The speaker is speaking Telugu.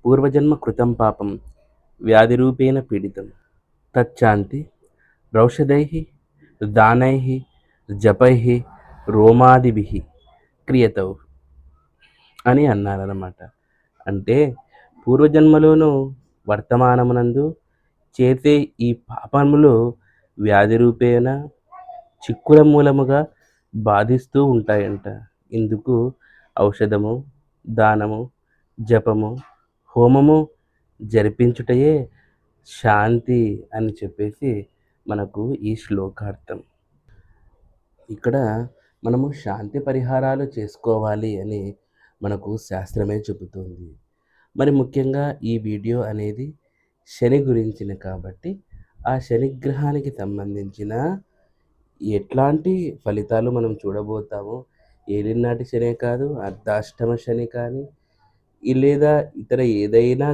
పూర్వజన్మ కృతం పాపం వ్యాధిరూపేణ పీడితం తచ్చాంతి రౌషధైః దానైః జపైః రోమాదిభిః క్రియతౌ అని అన్నారన్నమాట. అంటే పూర్వజన్మలోనూ వర్తమానమునందు చేసే ఈ పాపములు వ్యాధి రూపేణ చిక్కుల మూలముగా బాధిస్తూ ఉంటాయంట. ఇందుకు ఔషధము, దానము, జపము, హోమము జరిపించుటయే శాంతి అని చెప్పేసి మనకు ఈ శ్లోకార్థం. ఇక్కడ మనము శాంతి పరిహారాలు చేసుకోవాలి అని మనకు శాస్త్రమే చెబుతుంది. మరి ముఖ్యంగా ఈ వీడియో అనేది శని గురించిన కాబట్టి ఆ శనిగ్రహానికి సంబంధించిన ఎట్లాంటి ఫలితాలు మనం చూడబోతామో, ఏలినాటి శనే కాదు, అర్ధాష్టమ శని కానీ లేదా ఇతర ఏదైనా